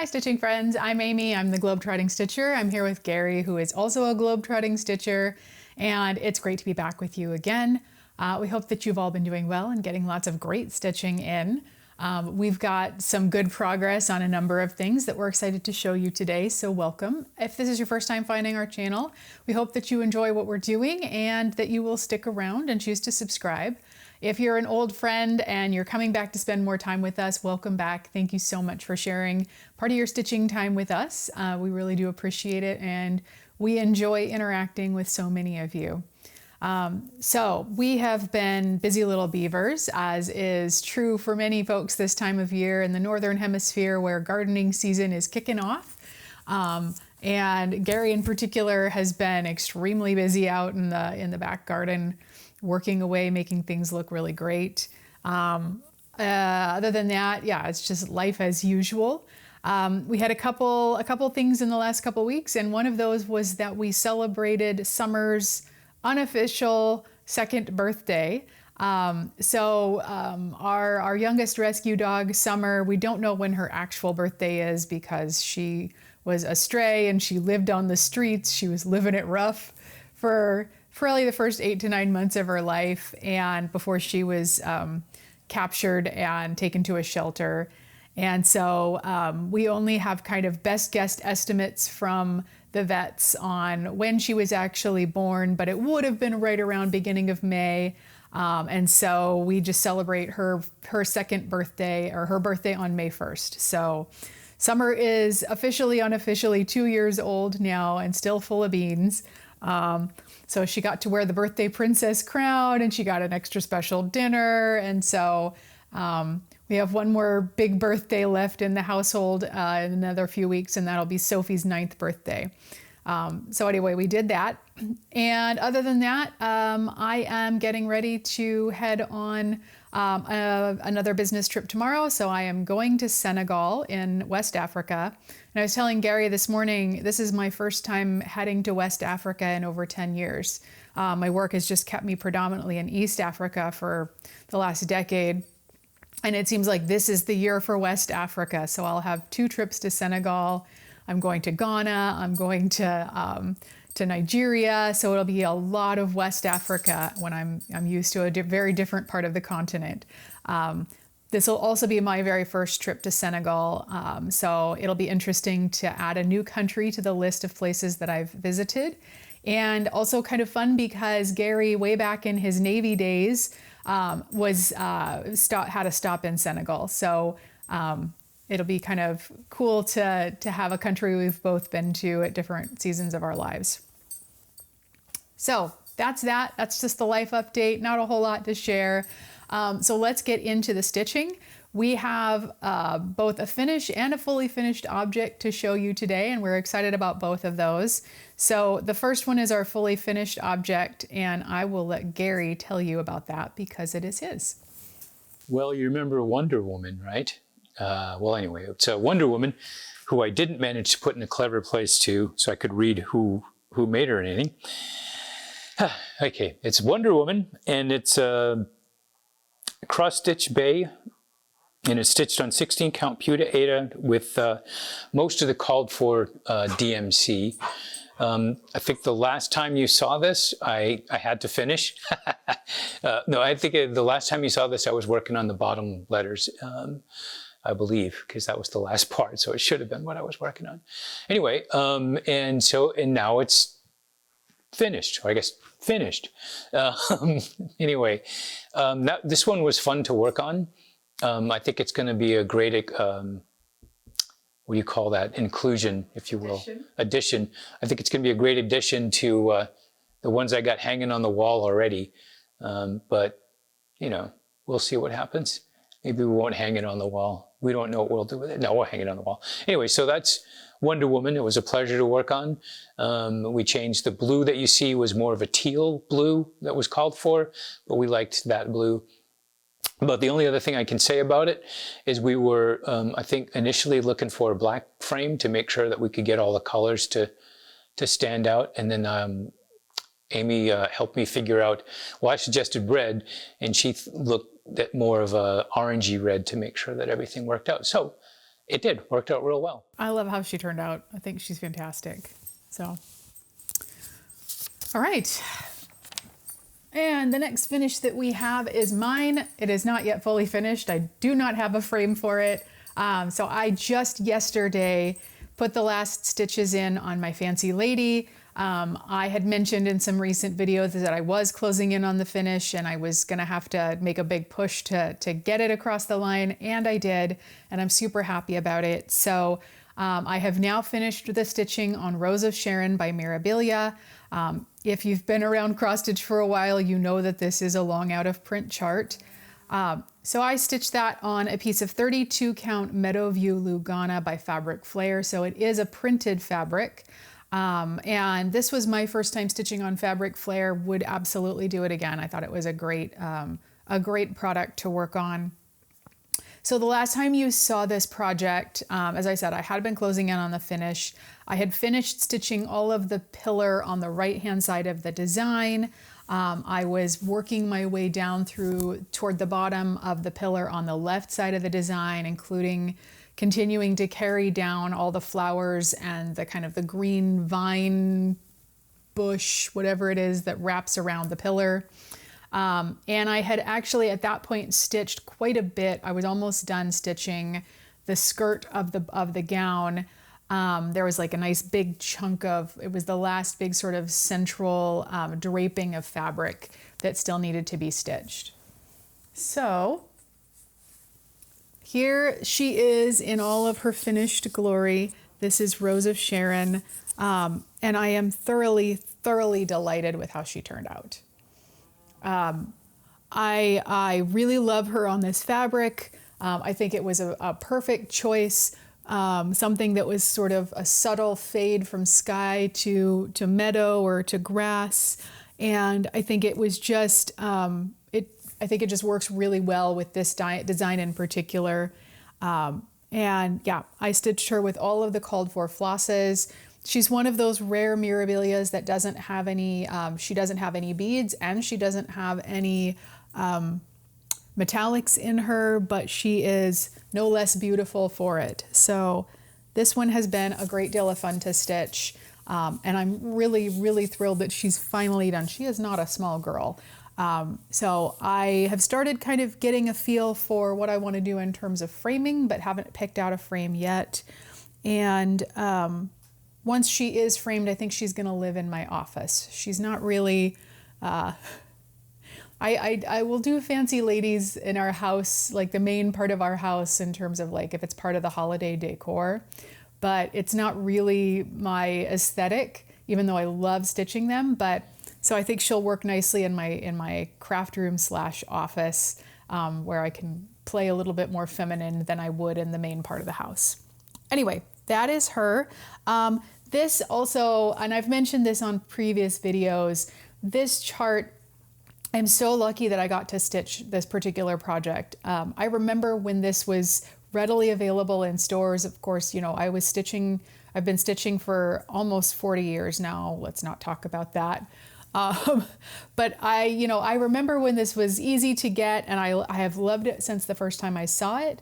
Hi stitching friends, I'm Amy, I'm the Globetrotting Stitcher. I'm here with Gary, who is also a Globetrotting Stitcher, and it's great to be back with you again. We hope that you've all been doing well and getting lots of great stitching in. We've got some good progress on a number of things that we're excited to show you today, so welcome. If this is your first time finding our channel, we hope that you enjoy what we're doing and that you will stick around and choose to subscribe. If you're an old friend and you're coming back to spend more time with us, welcome back. Thank you so much for sharing part of your stitching time with us. We really do appreciate it, and we enjoy interacting with so many of you. So we have been busy little beavers, as is true for many folks this time of year in the Northern Hemisphere where gardening season is kicking off. And Gary in particular has been extremely busy out in the back garden, working away, making things look really great. Other than that, yeah, it's just life as usual. We had a couple things in the last couple weeks, and one of those was that we celebrated Summer's unofficial second birthday. Our youngest rescue dog, Summer, we don't know when her actual birthday is because she was a stray and she lived on the streets. She was living it rough for probably the first 8 to 9 months of her life, and before she was captured and taken to a shelter. And so we only have kind of best guess estimates from the vets on when she was actually born, but it would have been right around beginning of May. And so we just celebrate her second birthday, or her birthday, on May 1st. So Summer is officially, unofficially 2 years old now and still full of beans. So she got to wear the birthday princess crown, and she got an extra special dinner. And so we have one more big birthday left in the household in another few weeks, and that'll be Sophie's 9th birthday. So anyway, we did that. And other than that, I am getting ready to head on another business trip tomorrow. So I am going to Senegal in West Africa. And I was telling Gary this morning, this is my first time heading to West Africa in over 10 years. My work has just kept me predominantly in East Africa for the last decade. And it seems like this is the year for West Africa. So I'll have 2 trips to Senegal. I'm going to Ghana. I'm going to Nigeria. So it'll be a lot of West Africa when I'm used to a very different part of the continent. This will also be my very first trip to Senegal. So it'll be interesting to add a new country to the list of places that I've visited. And also kind of fun because Gary, way back in his Navy days, had a stop in Senegal. So it'll be kind of cool to have a country we've both been to at different seasons of our lives. So that's that. That's just the life update. Not a whole lot to share. So let's get into the stitching. We have both a finished and a fully finished object to show you today, and we're excited about both of those. So the first one is our fully finished object, and I will let Gary tell you about that because it is his. Well, you remember Wonder Woman, right? Well, anyway, it's a Wonder Woman who I didn't manage to put in a clever place too, so I could read who made her or anything. Okay, it's Wonder Woman, and it's a cross-stitch bay, and it's stitched on 16 count Puta Ada with most of the called for DMC. I think the last time you saw this, I had to finish. No, I think the last time you saw this, I was working on the bottom letters, I believe, because that was the last part. So it should have been what I was working on. Anyway, and now it's finished, or I guess finished. Anyway, this one was fun to work on. I think it's going to be a great, what do you call that? Inclusion, if you will. Addition. I think it's going to be a great addition to the ones I got hanging on the wall already. But, you know, we'll see what happens. Maybe we won't hang it on the wall. We don't know what we'll do with it. No, we'll hang it on the wall. Anyway, so that's Wonder Woman. It was a pleasure to work on. We changed the blue that you see was more of a teal blue that was called for, but we liked that blue. But the only other thing I can say about it is we were, I think, initially looking for a black frame to make sure that we could get all the colors to stand out. And then Amy helped me figure out, well, I suggested red, and she looked at more of a orangey red to make sure that everything worked out. So It did, worked out real well. I love how she turned out. I think she's fantastic. So, all right. And the next finish that we have is mine. It is not yet fully finished. I do not have a frame for it. So I just yesterday put the last stitches in on my fancy lady. I had mentioned in some recent videos that I was closing in on the finish and I was gonna have to make a big push to get it across the line, and I did, and I'm super happy about it. So I have now finished the stitching on Rose of Sharon by Mirabilia. If you've been around cross stitch for a while, you know that this is a long out of print chart. So I stitched that on a piece of 32 count Meadowview Lugana by Fabric Flare. So it is a printed fabric. And this was my first time stitching on Fabric Flare. Would absolutely do it again. I thought it was a great product to work on. So the last time you saw this project, as I said, I had been closing in on the finish. I had finished stitching all of the pillar on the right-hand side of the design. I was working my way down toward the bottom of the pillar on the left side of the design, including continuing to carry down all the flowers and the kind of the green vine bush, whatever it is that wraps around the pillar. And I had actually at that point stitched quite a bit. I was almost done stitching the skirt of the gown. There was like a nice big chunk of, it was the last big sort of central draping of fabric that still needed to be stitched. So here she is in all of her finished glory. This is Rose of Sharon. And I am thoroughly, thoroughly delighted with how she turned out. I really love her on this fabric. I think it was a perfect choice. Something that was sort of a subtle fade from sky to meadow or to grass. And I think it was just, I think it just works really well with this design in particular. And yeah, I stitched her with all of the called for flosses. She's one of those rare Mirabilias that doesn't have any, she doesn't have any beads and she doesn't have any metallics in her, but she is no less beautiful for it. So this one has been a great deal of fun to stitch. And I'm really, really thrilled that she's finally done. She is not a small girl. So I have started kind of getting a feel for what I want to do in terms of framing, but haven't picked out a frame yet. And once she is framed, I think she's going to live in my office. She's not really, I will do fancy ladies in our house, like the main part of our house in terms of like if it's part of the holiday decor, but it's not really my aesthetic, even though I love stitching them. But so I think she'll work nicely in my craft room / office, where I can play a little bit more feminine than I would in the main part of the house. Anyway, that is her. This also, and I've mentioned this on previous videos, this chart, I'm so lucky that I got to stitch this particular project. I remember when this was readily available in stores. Of course, you know, I've been stitching for almost 40 years now. Let's not talk about that. But I remember when this was easy to get, and I have loved it since the first time I saw it.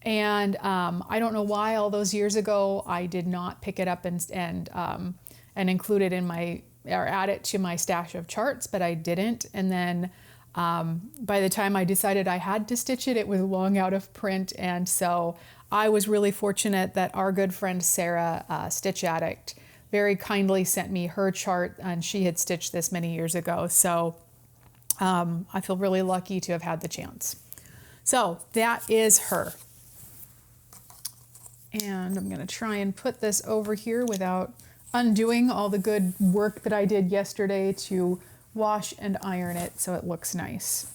And I don't know why all those years ago I did not pick it up and include it in or add it to my stash of charts, but I didn't. And then by the time I decided I had to stitch it, it was long out of print. And so I was really fortunate that our good friend Sarah, Stitch Addict, very kindly sent me her chart, and she had stitched this many years ago. So I feel really lucky to have had the chance. So that is her. And I'm going to try and put this over here without undoing all the good work that I did yesterday to wash and iron it so it looks nice.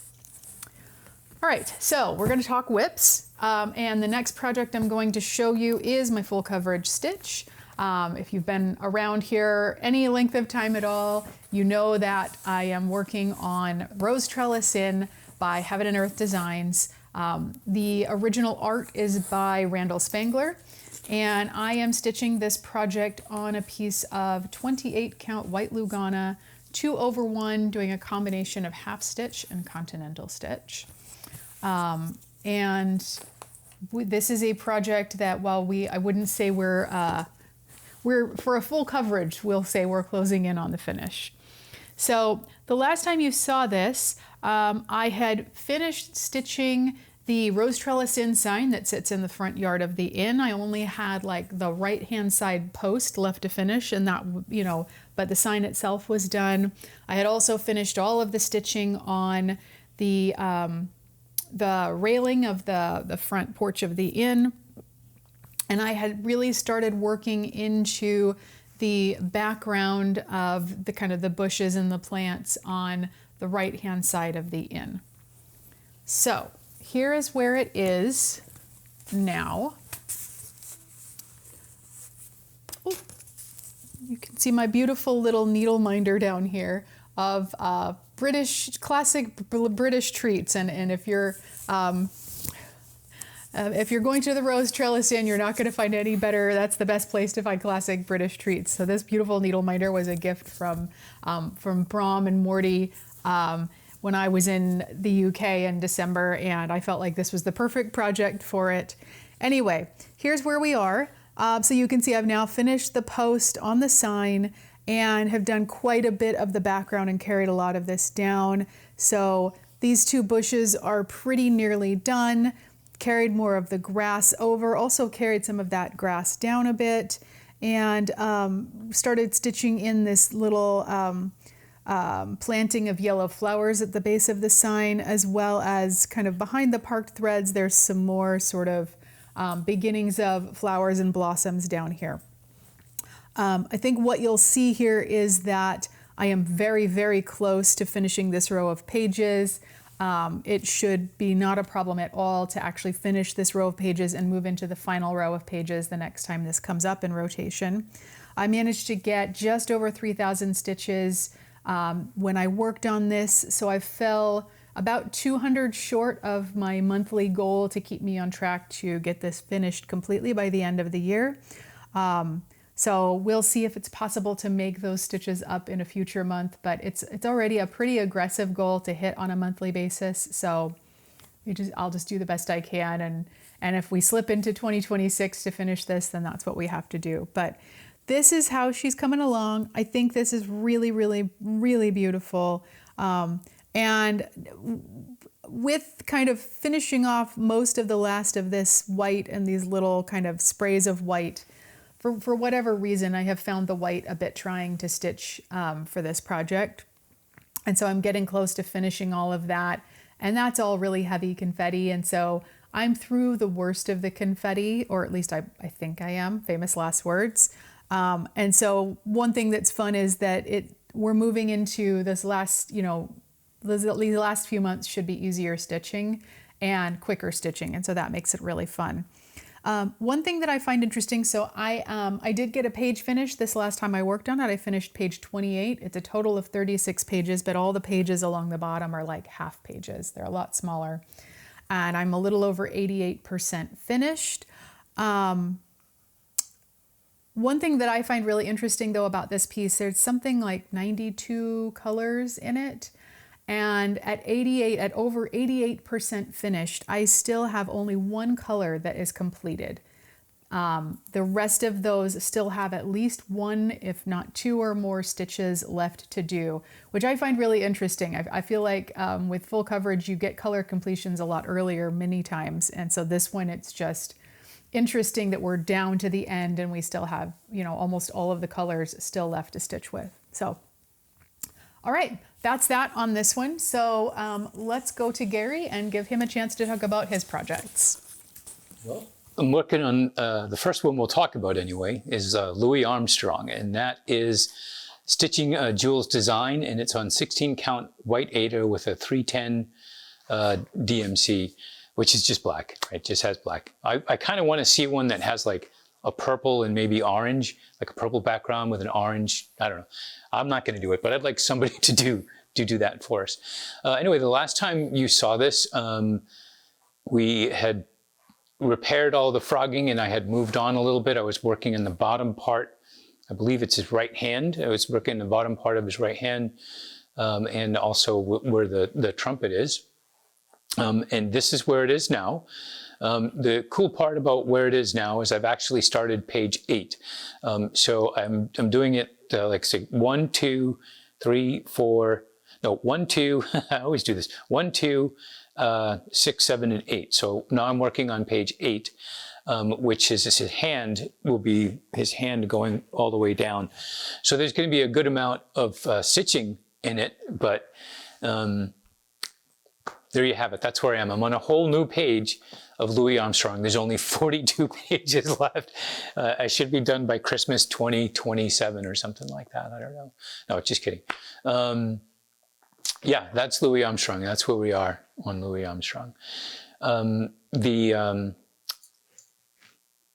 All right, so we're going to talk whips. And the next project I'm going to show you is my full coverage stitch. If you've been around here any length of time at all, you know that I am working on Rose Trellis In by Heaven and Earth Designs. The original art is by Randall Spangler, and I am stitching this project on a piece of 28 count white Lugana, 2/1, doing a combination of half stitch and continental stitch. And This is a project that while I wouldn't say we're for a full coverage, we'll say we're closing in on the finish. So the last time you saw this, I had finished stitching the rose trellis inn sign that sits in the front yard of the inn. I only had like the right-hand side post left to finish, and that, but the sign itself was done. I had also finished all of the stitching on the railing of the front porch of the inn. And I had really started working into the background of the kind of the bushes and the plants on the right-hand side of the inn. So here is where it is now. Oh, you can see my beautiful little needle minder down here of classic British treats. And if you're going to the Rose Trellis Inn, you're not going to find any better. That's the best place to find classic British treats. So this beautiful needle minder was a gift from Brom and Morty when I was in the UK in December, and I felt like this was the perfect project for it. Anyway, here's where we are. So you can see I've now finished the post on the sign and have done quite a bit of the background and carried a lot of this down. So these two bushes are pretty nearly done. Carried more of the grass over, also carried some of that grass down a bit, and started stitching in this little planting of yellow flowers at the base of the sign, as well as kind of behind the parked threads, there's some more sort of beginnings of flowers and blossoms down here. I think what you'll see here is that I am very, very close to finishing this row of pages. It should be not a problem at all to actually finish this row of pages and move into the final row of pages the next time this comes up in rotation. I managed to get just over 3,000 stitches when I worked on this, so I fell about 200 short of my monthly goal to keep me on track to get this finished completely by the end of the year. So we'll see if it's possible to make those stitches up in a future month, but it's already a pretty aggressive goal to hit on a monthly basis. So I'll just do the best I can. And if we slip into 2026 to finish this, then that's what we have to do. But this is how she's coming along. I think this is really, really, really beautiful. And with kind of finishing off most of the last of this white and these little kind of sprays of white, for whatever reason, I have found the white a bit trying to stitch for this project. And so I'm getting close to finishing all of that. And that's all really heavy confetti. And so I'm through the worst of the confetti, or at least I think I am, famous last words. And so one thing that's fun is that we're moving into this last, these last few months should be easier stitching and quicker stitching. And so that makes it really fun. One thing that I find interesting, so I did get a page finished this last time I worked on it. I finished page 28. It's a total of 36 pages, but all the pages along the bottom are like half pages. They're a lot smaller. And I'm a little over 88% finished. One thing that I find really interesting though about this piece, there's something like 92 colors in it. And at over 88% finished, I still have only one color that is completed. The rest of those still have at least one, if not two or more stitches left to do, which I find really interesting. I feel like with full coverage, you get color completions a lot earlier many times. And so this one, it's just interesting that we're down to the end and we still have, almost all of the colors still left to stitch with. So, all right, that's that on this one. So let's go to Gary and give him a chance to talk about his projects. Well, I'm working on the first one we'll talk about anyway, is Louis Armstrong, and that is stitching Jules' design, and it's on 16 count white Aida with a 310 DMC, which is just black, right? Just has black. I kind of want to see one that has like a purple and maybe orange, like a purple background with an orange, I don't know. I'm not going to do it, but I'd like somebody to do that for us. Anyway, the last time you saw this, we had repaired all the frogging and I had moved on a little bit. I was working in the bottom part. I believe it's his right hand. I was working in the bottom part of his right hand and also where the trumpet is. And this is where it is now. The cool part about where it is now is I've actually started page 8. So I'm doing it like say 1, 2, 3, 4, no 1, 2. I always do this 1, 2, 6, 7, and 8. So now I'm working on page 8, which is his hand will be his hand going all the way down. So there's going to be a good amount of stitching in it, but there you have it. That's where I am. I'm on a whole new page of Louis Armstrong. There's only 42 pages left. I should be done by Christmas 2027 or something like that. I don't know. No, just kidding. Yeah, that's Louis Armstrong. That's where we are on Louis Armstrong. The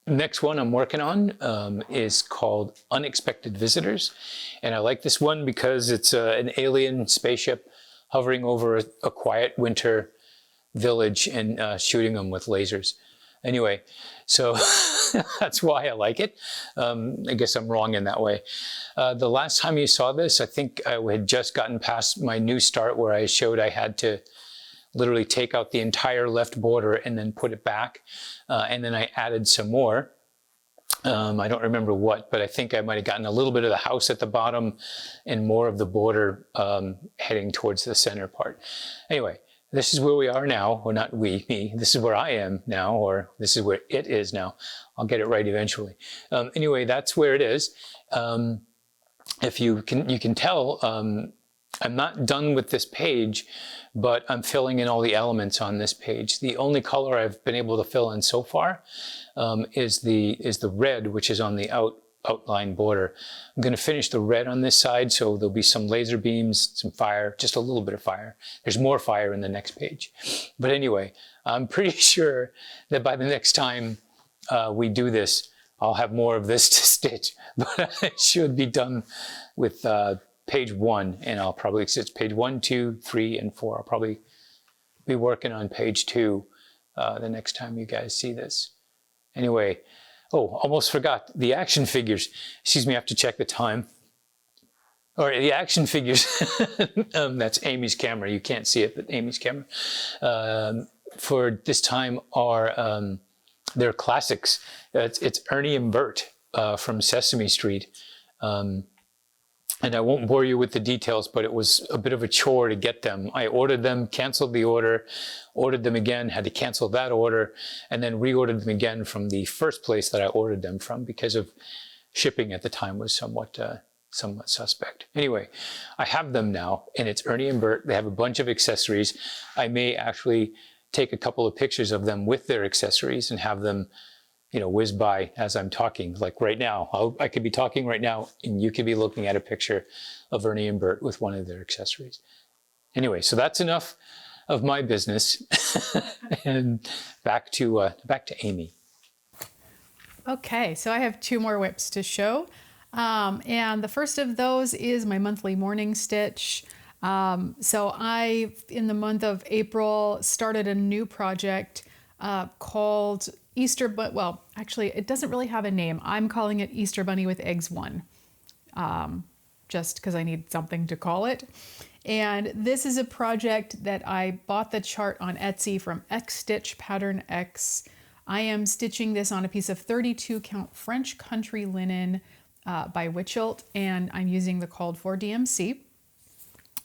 next one I'm working on is called Unexpected Visitors. And I like this one because it's an alien spaceship hovering over a quiet winter village and shooting them with lasers. Anyway, so that's why I like it. I guess I'm wrong in that way. The last time you saw this, I think I had just gotten past my new start where I showed I had to literally take out the entire left border and then put it back. And then I added some more. I don't remember what, but I think I might have gotten a little bit of the house at the bottom and more of the border heading towards the center part. Anyway, this is where we are now, or not we, me. This is where I am now, or this is where it is now. I'll get it right eventually. Anyway, that's where it is. If you can tell, I'm not done with this page, but I'm filling in all the elements on this page. The only color I've been able to fill in so far is the red, which is on the outline border. I'm going to finish the red on this side, so there'll be some laser beams, some fire, just a little bit of fire. There's more fire in the next page. But anyway, I'm pretty sure that by the next time we do this, I'll have more of this to stitch, but I should be done with page 1, and I'll probably stitch page 1, 2, 3, and 4. I'll probably be working on page 2 the next time you guys see this. Anyway, oh, almost forgot the action figures. Excuse me, I have to check the time. Or the action figures, that's Amy's camera. You can't see it, but Amy's camera. For this time are, they're classics. It's Ernie and Bert from Sesame Street. And I won't bore you with the details, but it was a bit of a chore to get them. I ordered them, canceled the order, ordered them again, had to cancel that order, and then reordered them again from the first place that I ordered them from because of shipping at the time was somewhat suspect. Anyway, I have them now, and it's Ernie and Bert. They have a bunch of accessories. I may actually take a couple of pictures of them with their accessories and have them, you know, whiz by as I'm talking, like right now. I could be talking right now and you could be looking at a picture of Ernie and Bert with one of their accessories. Anyway, so that's enough of my business. And back to Amy. Okay, so I have 2 more whips to show. And the first of those is my monthly morning stitch. So I, in the month of April, started a new project called Easter, but well, actually it doesn't really have a name. I'm calling it Easter Bunny with Eggs 1, just because I need something to call it. And this is a project that I bought the chart on Etsy from X Stitch Pattern X. I am stitching this on a piece of 32 count French country linen by Witchelt, and I'm using the called for DMC.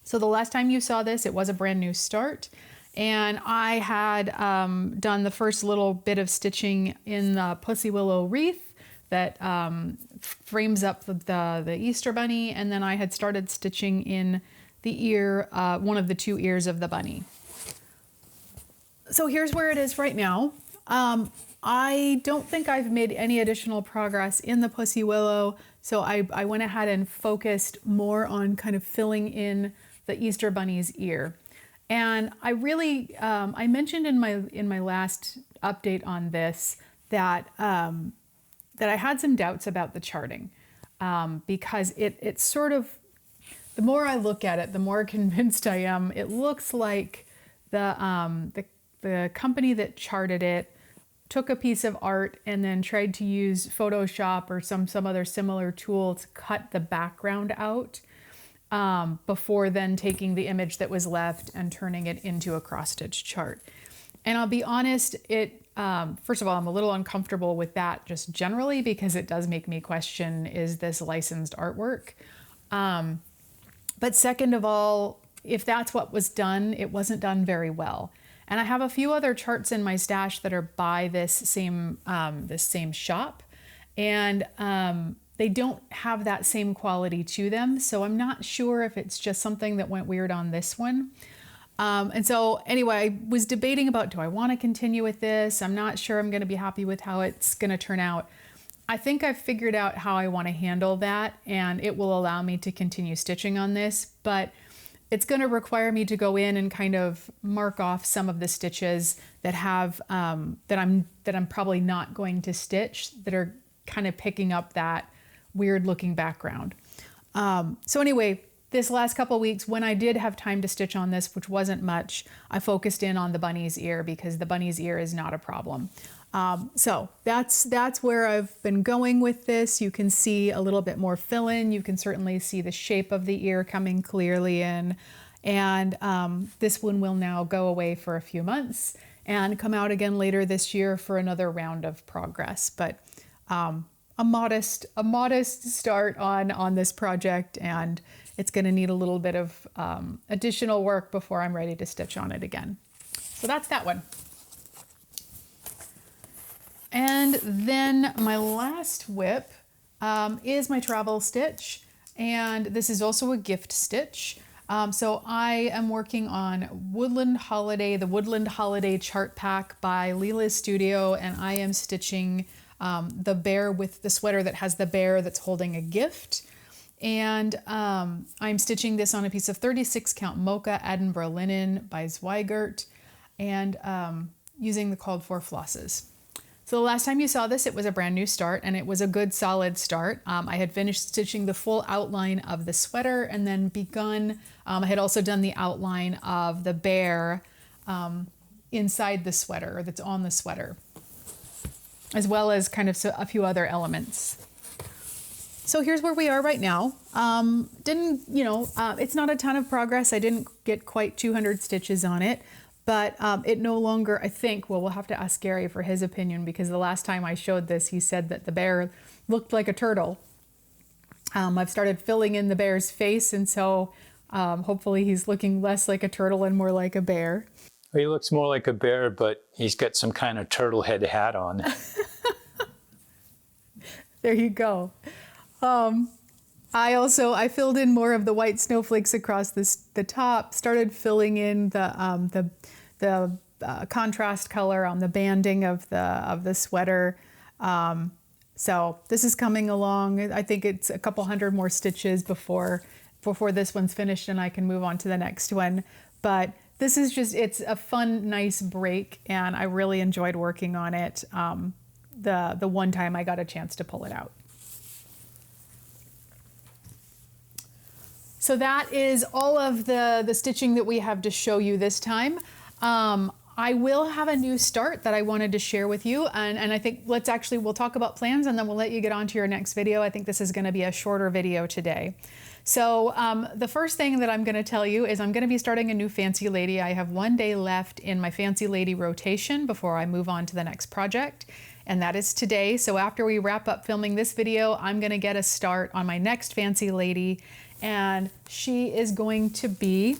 So the last time you saw this, it was a brand new start. And I had done the first little bit of stitching in the Pussy Willow wreath that frames up the Easter bunny. And then I had started stitching in the ear, one of the 2 ears of the bunny. So here's where it is right now. I don't think I've made any additional progress in the Pussy Willow. So I went ahead and focused more on kind of filling in the Easter bunny's ear. And I really, I mentioned in my last update on this that that I had some doubts about the charting because it's sort of, the more I look at it, the more convinced I am. It looks like the company that charted it took a piece of art and then tried to use Photoshop or some other similar tool to cut the background out. before then taking the image that was left and turning it into a cross-stitch chart. And I'll be honest, first of all, I'm a little uncomfortable with that just generally because it does make me question, is this licensed artwork? But second of all, if that's what was done, it wasn't done very well. And I have a few other charts in my stash that are by this same shop, and they don't have that same quality to them. So I'm not sure if it's just something that went weird on this one. And so anyway, I was debating about, do I want to continue with this? I'm not sure I'm going to be happy with how it's going to turn out. I think I've figured out how I want to handle that, and it will allow me to continue stitching on this, but it's going to require me to go in and kind of mark off some of the stitches that have that I'm probably not going to stitch, that are kind of picking up that weird looking background. So anyway, this last couple weeks, when I did have time to stitch on this, which wasn't much, I focused in on the bunny's ear because the bunny's ear is not a problem. So that's where I've been going with this. You can see a little bit more fill-in. You can certainly see the shape of the ear coming clearly in. And this one will now go away for a few months and come out again later this year for another round of progress. But a modest start on this project, and it's going to need a little bit of additional work before I'm ready to stitch on it again. So that's that one. And then my last whip is my travel stitch, and this is also a gift stitch. So I am working on Woodland Holiday, the Woodland Holiday chart pack by Leela's Studio, and I am stitching the bear with the sweater that has the bear that's holding a gift. And I'm stitching this on a piece of 36 count Mocha Edinburgh linen by Zweigert, and using the called for flosses. So the last time you saw this, it was a brand new start, and it was a good solid start. I had finished stitching the full outline of the sweater and then begun, I had also done the outline of the bear inside the sweater, or that's on the sweater, as well as kind of a few other elements. So here's where we are right now. It's not a ton of progress. I didn't get quite 200 stitches on it. But it no longer, I think, well, we'll have to ask Gary for his opinion, because the last time I showed this, he said that the bear looked like a turtle. I've started filling in the bear's face, and so hopefully he's looking less like a turtle and more like a bear. He looks more like a bear, but he's got some kind of turtle head hat on. There you go. I filled in more of the white snowflakes across the top, started filling in the contrast color on the banding of the sweater. So this is coming along. I think it's a couple hundred more stitches before this one's finished and I can move on to the next one. But this is it's a fun, nice break, and I really enjoyed working on it the one time I got a chance to pull it out. So that is all of the stitching that we have to show you this time. I will have a new start that I wanted to share with you, and I think we'll talk about plans, and then we'll let you get on to your next video. I think this is going to be a shorter video today. So the first thing that I'm going to tell you is I'm going to be starting a new Fancy Lady. I have 1 day left in my Fancy Lady rotation before I move on to the next project, and that is today. So after we wrap up filming this video, I'm going to get a start on my next Fancy Lady, and she is going to be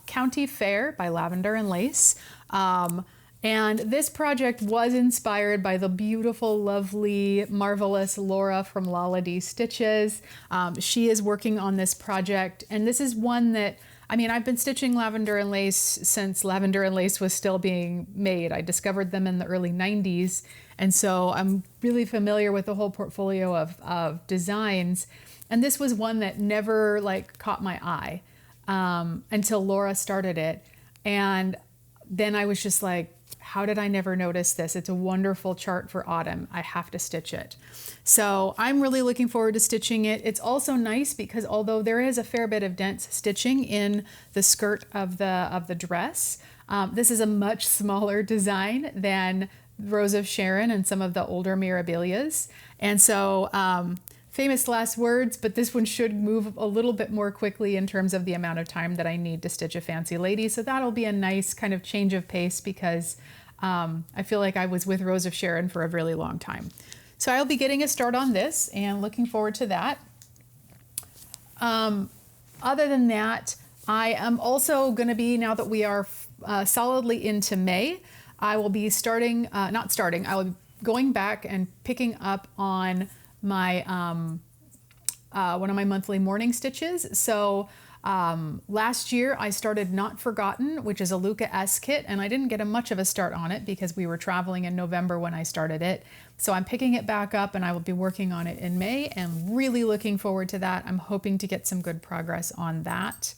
County Fair by Lavender and Lace. And this project was inspired by the beautiful, lovely, marvelous Laura from Lala D Stitches. She is working on this project, and this is one that, I've been stitching Lavender and Lace since Lavender and Lace was still being made. I discovered them in the early 90s, and so I'm really familiar with the whole portfolio of designs. And this was one that never caught my eye until Laura started it. And then I was just like, how did I never notice this? It's a wonderful chart for autumn. I have to stitch it. So I'm really looking forward to stitching it. It's also nice because although there is a fair bit of dense stitching in the skirt of the dress, this is a much smaller design than Rose of Sharon and some of the older Mirabilias. And so famous last words, but this one should move a little bit more quickly in terms of the amount of time that I need to stitch a fancy lady. So that'll be a nice kind of change of pace because I feel like I was with Rose of Sharon for a really long time. So I'll be getting a start on this and looking forward to that. Other than that, I am also going to be, now that we are solidly into May, I will be starting, not starting, I will be going back and picking up on my one of my monthly morning stitches. So last year I started Not Forgotten, which is a Luca S kit, and I didn't get much of a start on it because we were traveling in November when I started it. So I'm picking it back up and I will be working on it in May and really looking forward to that. I'm hoping to get some good progress on that.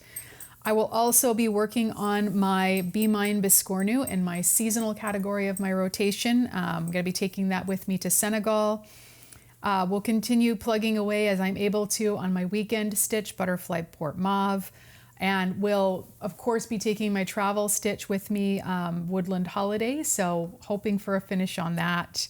I will also be working on my Be Mine Biscornu in my seasonal category of my rotation. I'm going to be taking that with me to Senegal. We'll continue plugging away as I'm able to on my weekend stitch, Butterfly Port Mauve. And we'll, of course, be taking my travel stitch with me, Woodland Holiday. So hoping for a finish on that.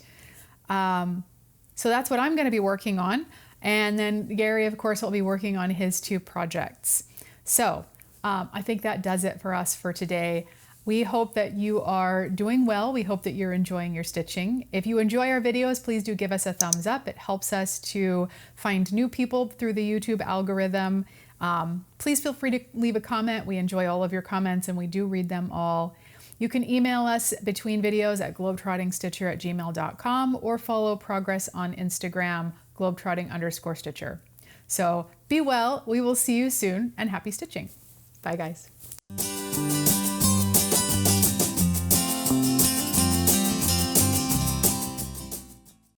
So that's what I'm going to be working on. And then Gary, of course, will be working on his 2 projects. So I think that does it for us for today. We hope that you are doing well. We hope that you're enjoying your stitching. If you enjoy our videos, please do give us a thumbs up. It helps us to find new people through the YouTube algorithm. Please feel free to leave a comment. We enjoy all of your comments and we do read them all. You can email us between videos at globetrottingstitcher@gmail.com or follow progress on Instagram, globetrotting_stitcher. So be well. We will see you soon and happy stitching. Bye, guys.